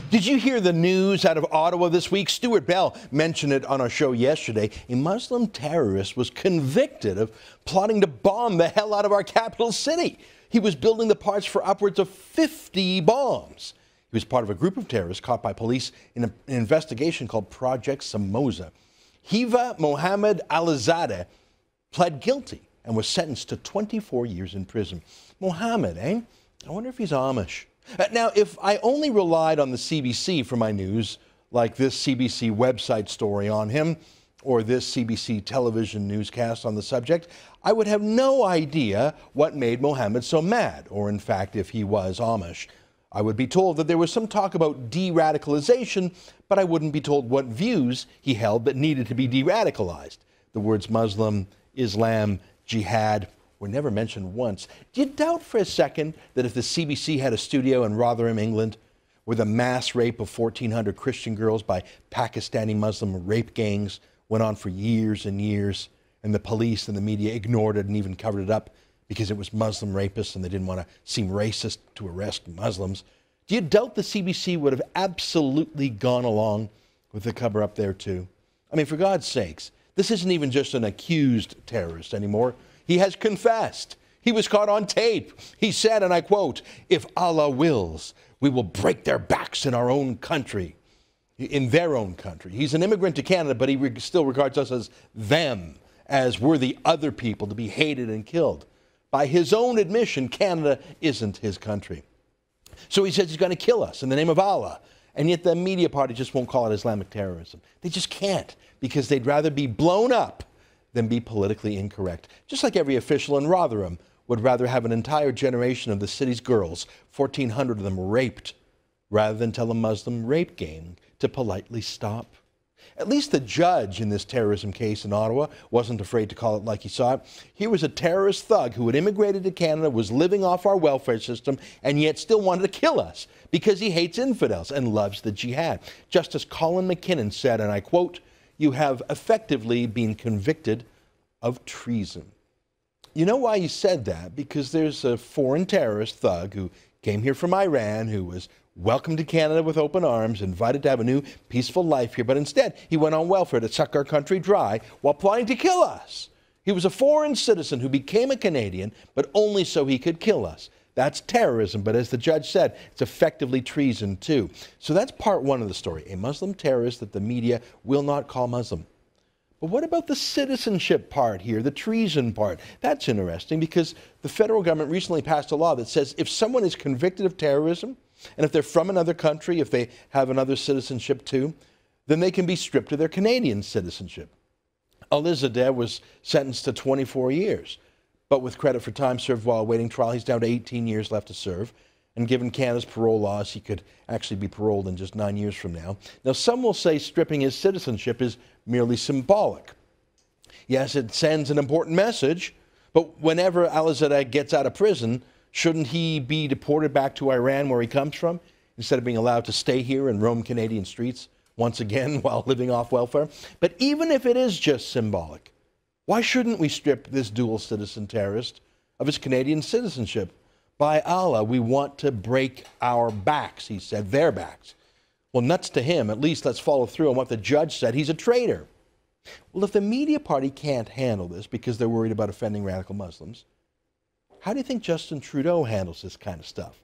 Did you hear the news out of Ottawa this week? Stuart Bell mentioned it on our show yesterday. A Muslim terrorist was convicted of plotting to bomb the hell out of our capital city. He was building the parts for upwards of 50 bombs. He was part of a group of terrorists caught by police in an investigation called Project Samoza. Mohamed Alizadeh pled guilty and was sentenced to 24 years in prison. Mohamed, eh? I wonder if he's Amish. Now, if I only relied on the CBC for my news, like this CBC website story on him, or this CBC television newscast on the subject, I would have no idea what made Mohamed so mad, or in fact, if he was Amish. I would be told that there was some talk about de-radicalization, but I wouldn't be told what views he held that needed to be de-radicalized. The words Muslim, Islam, jihad were never mentioned once. Do you doubt for a second that if the CBC had a studio in Rotherham, England, where the mass rape of 1,400 Christian girls by Pakistani Muslim rape gangs went on for years and years, and the police and the media ignored it and even covered it up because it was Muslim rapists and they didn't want to seem racist to arrest Muslims, do you doubt the CBC would have absolutely gone along with the cover-up there too? I mean, for God's sakes, this isn't even just an accused terrorist anymore. He has confessed. He was caught on tape. He said, and I quote, "If Allah wills, we will break their backs in our own country," in their own country. He's an immigrant to Canada, but he still regards us as them, as we're the other people to be hated and killed. By his own admission, Canada isn't his country. So he says he's going to kill us in the name of Allah. And yet the media party just won't call it Islamic terrorism. They just can't, because they'd rather be blown up than be politically incorrect. Just like every official in Rotherham would rather have an entire generation of the city's girls, 1,400 of them raped, rather than tell a Muslim rape gang to politely stop. At least the judge in this terrorism case in Ottawa wasn't afraid to call it like he saw it. Here was a terrorist thug who had immigrated to Canada, was living off our welfare system, and yet still wanted to kill us because he hates infidels and loves the jihad. Justice Colin McKinnon said, and I quote, "You have effectively been convicted of treason." You know why he said that? Because there's a foreign terrorist thug who came here from Iran, who was welcomed to Canada with open arms, invited to have a new peaceful life here, but instead he went on welfare to suck our country dry while plotting to kill us. He was a foreign citizen who became a Canadian, but only so he could kill us. That's terrorism, but as the judge said, it's effectively treason too. So that's part one of the story, a Muslim terrorist that the media will not call Muslim. But what about the citizenship part here, the treason part? That's interesting because the federal government recently passed a law that says if someone is convicted of terrorism, and if they're from another country, if they have another citizenship too, then they can be stripped of their Canadian citizenship. Alizadeh was sentenced to 24 years. But with credit for time served while awaiting trial, he's down to 18 years left to serve. And given Canada's parole laws, he could actually be paroled in just 9 years from now. Now, some will say stripping his citizenship is merely symbolic. Yes, it sends an important message, but whenever Alizadeh gets out of prison, shouldn't he be deported back to Iran, where he comes from, instead of being allowed to stay here and roam Canadian streets once again while living off welfare? But even if it is just symbolic, why shouldn't we strip this dual citizen terrorist of his Canadian citizenship? By Allah, we want to break our backs, he said, their backs. Well, nuts to him. At least let's follow through on what the judge said. He's a traitor. Well, if the media party can't handle this because they're worried about offending radical Muslims, how do you think Justin Trudeau handles this kind of stuff?